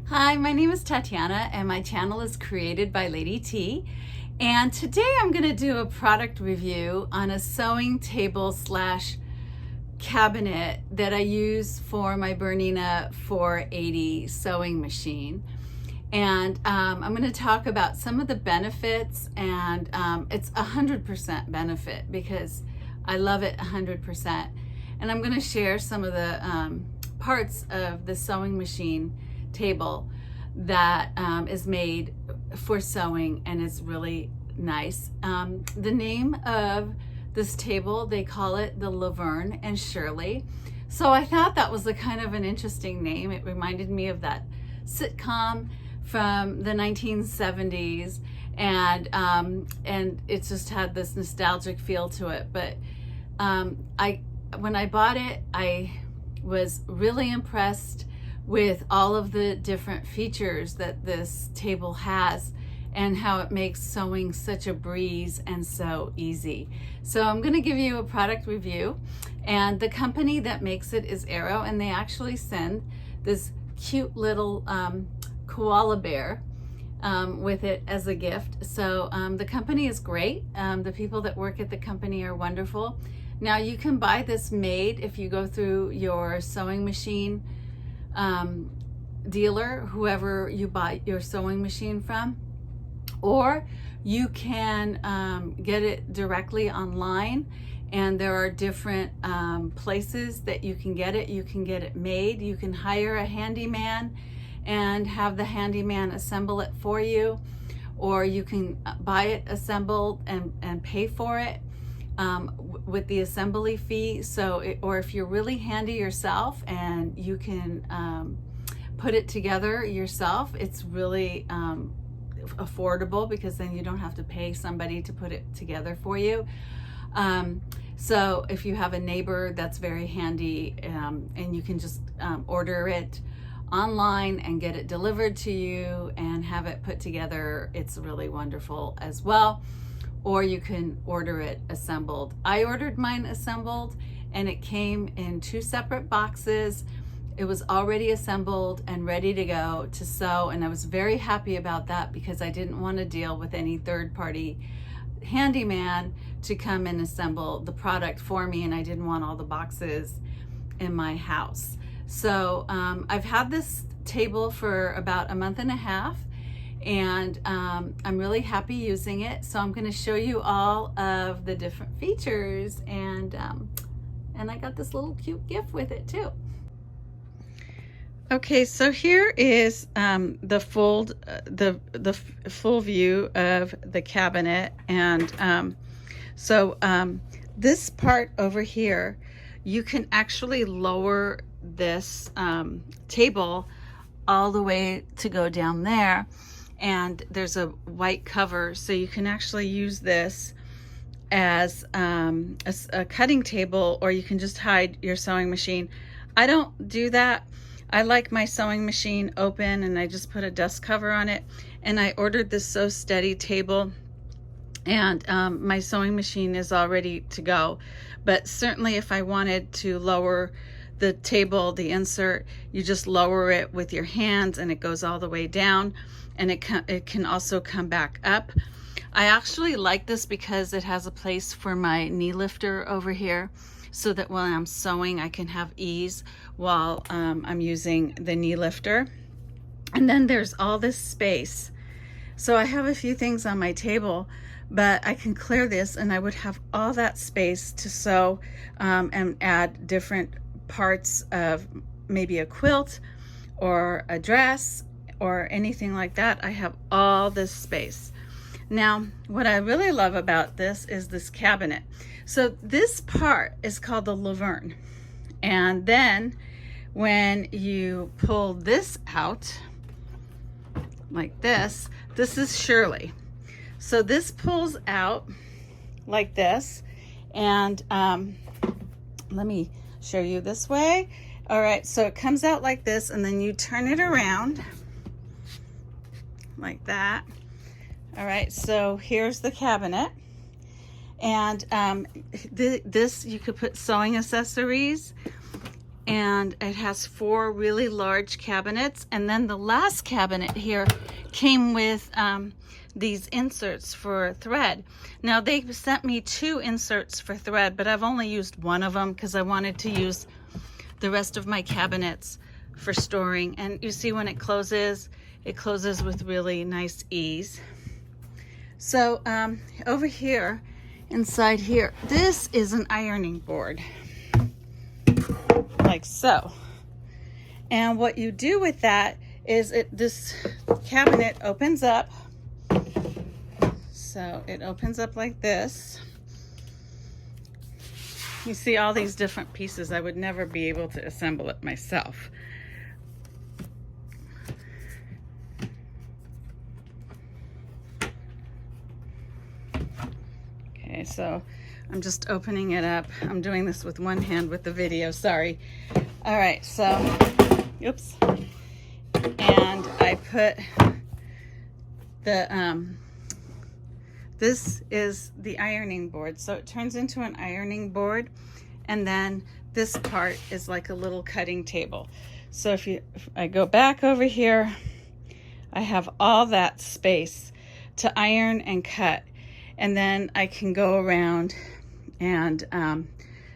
Hi, my name is Tatiana and my channel is created by Lady T. And today I'm going to do a product review on a sewing table slash cabinet that I use for my Bernina 480 sewing machine. And I'm going to talk about some of the benefits, and it's 100% benefit because I love it 100%. And I'm going to share some of the parts of the sewing machine table that is made for sewing and is really nice. The name of this table, they call it the Lavern and Shirley. So I thought that was a kind of an interesting name. It reminded me of that sitcom from the 1970s, and it just had this nostalgic feel to it. But when I bought it, I was really impressed with all of the different features that this table has and how it makes sewing such a breeze and so easy. So I'm going to give you a product review, and the company that makes it is Arrow, and they actually send this cute little koala bear with it as a gift. So the company is great. The people that work at the company are wonderful. Now you can buy this made if you go through your sewing machine dealer, whoever you buy your sewing machine from, or you can get it directly online, and there are different places that you can get it. You can get it made. You can hire a handyman and have the handyman assemble it for you, or you can buy it assembled and pay for it with the assembly fee. Or if you're really handy yourself and you can put it together yourself, it's really affordable, because then you don't have to pay somebody to put it together for you. So if you have a neighbor that's very handy, and you can just order it online and get it delivered to you and have it put together, it's really wonderful as well. Or you can order it assembled. I ordered mine assembled, and it came in 2 separate boxes. It was already assembled and ready to go to sew, and I was very happy about that because I didn't want to deal with any third-party handyman to come and assemble the product for me, and I didn't want all the boxes in my house. So I've had this table for about a month and a half, and I'm really happy using it. So I'm going to show you all of the different features, and I got this little cute gift with it too. Okay, so here is the full view of the cabinet, and this part over here, you can actually lower this table all the way to go down there, and there's a white cover, so you can actually use this as a cutting table, or you can just hide your sewing machine. I don't do that. I like my sewing machine open, and I just put a dust cover on it. And I ordered this Sew Steady table, and my sewing machine is all ready to go. But certainly if I wanted to lower the table, the insert, you just lower it with your hands and it goes all the way down, and it can also come back up. I actually like this because it has a place for my knee lifter over here, so that when I'm sewing I can have ease while I'm using the knee lifter. And then there's all this space. So I have a few things on my table, but I can clear this and I would have all that space to sew and add different parts of maybe a quilt or a dress or anything like that. I have all this space. Now, what I really love about this is this cabinet. So this part is called the Lavern, and then when you pull this out like this, this is Shirley. So this pulls out like this, and let me show you this way. All right, so it comes out like this, and then you turn it around like that. All right, so here's the cabinet, and this, you could put sewing accessories, and it has 4 really large cabinets. And then the last cabinet here came with these inserts for thread. Now they sent me 2 inserts for thread, but I've only used one of them because I wanted to use the rest of my cabinets for storing. And you see when it closes with really nice ease. So over here, inside here, this is an ironing board, like so. And what you do with that is this cabinet opens up. So it opens up like this. You see all these different pieces. I would never be able to assemble it myself. Okay, so I'm just opening it up. I'm doing this with one hand with the video, sorry. All right, so, oops. And I put the, this is the ironing board. So it turns into an ironing board, and then this part is like a little cutting table. So if I go back over here, I have all that space to iron and cut. And then I can go around and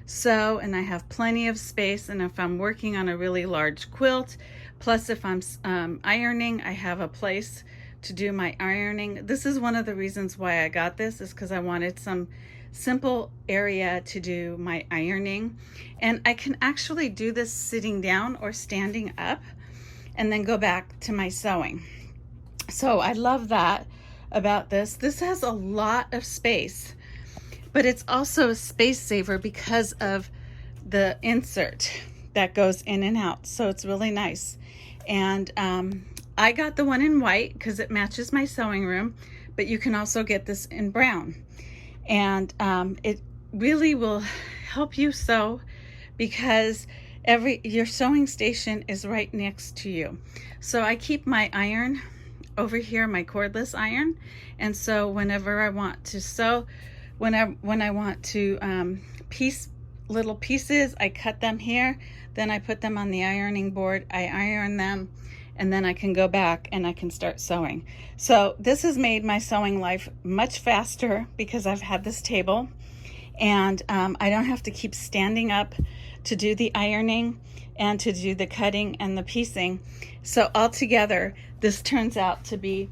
sew, and I have plenty of space. And if I'm working on a really large quilt, plus if I'm ironing, I have a place to do my ironing. This is one of the reasons why I got this, is because I wanted some simple area to do my ironing. And I can actually do this sitting down or standing up and then go back to my sewing. So I love that about this. This has a lot of space, but it's also a space saver because of the insert that goes in and out. So it's really nice. And I got the one in white because it matches my sewing room, but you can also get this in brown. And it really will help you sew because your sewing station is right next to you. So I keep my iron over here, my cordless iron, and so whenever I want to sew, when I want to piece little pieces, I cut them here, then I put them on the ironing board, I iron them, and then I can go back and I can start sewing. So this has made my sewing life much faster because I've had this table, and I don't have to keep standing up to do the ironing and to do the cutting and the piecing. So altogether, this turns out to be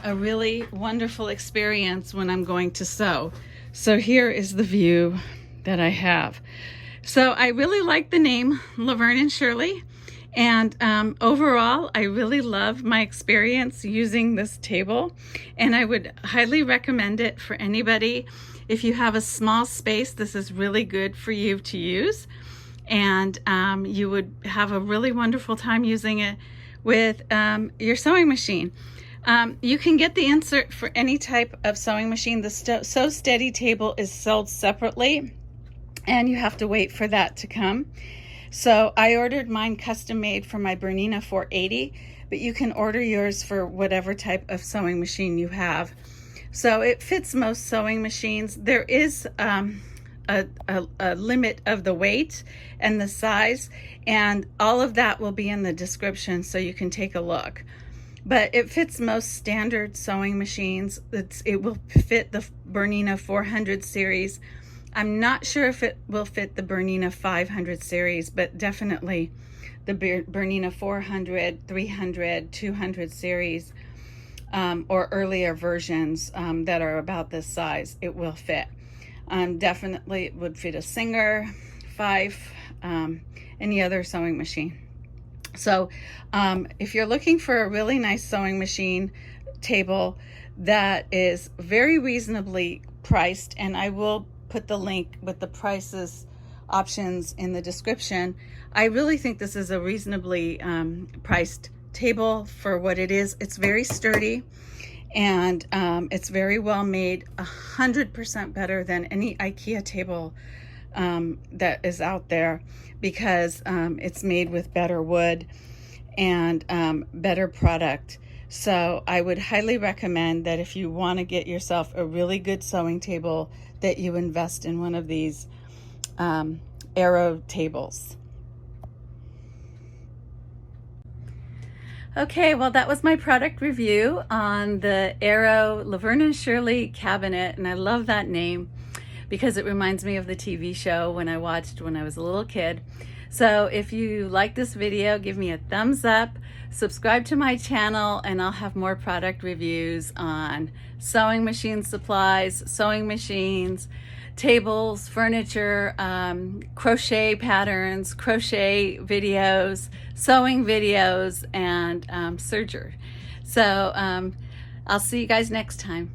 a really wonderful experience when I'm going to sew. So here is the view that I have. So I really like the name Lavern and Shirley. And overall, I really love my experience using this table. And I would highly recommend it for anybody. If you have a small space, this is really good for you to use. And you would have a really wonderful time using it with your sewing machine. You can get the insert for any type of sewing machine. The Sew Steady table is sold separately, and you have to wait for that to come. So I ordered mine custom made for my Bernina 480, but you can order yours for whatever type of sewing machine you have. So it fits most sewing machines. There is a limit of the weight and the size, and all of that will be in the description so you can take a look. But it fits most standard sewing machines. It will fit the Bernina 400 series. I'm not sure if it will fit the Bernina 500 series, but definitely the Bernina 400, 300, 200 series, or earlier versions that are about this size, it will fit. Definitely it would fit a Singer, Fife, any other sewing machine. So if you're looking for a really nice sewing machine table that is very reasonably priced, and I will put the link with the prices options in the description, I really think this is a reasonably priced table for what it is. It's very sturdy, and it's very well made, 100% better than any IKEA table that is out there, because it's made with better wood and better product. So I would highly recommend that if you want to get yourself a really good sewing table, that you invest in one of these Aero tables. Okay, well, that was my product review on the Arrow Lavern and Shirley cabinet, and I love that name because it reminds me of the TV show when I watched when I was a little kid. So if you like this video, give me a thumbs up, subscribe to my channel, and I'll have more product reviews on sewing machine supplies, sewing machines, tables, furniture, crochet patterns, crochet videos, sewing videos, and serger. So I'll see you guys next time.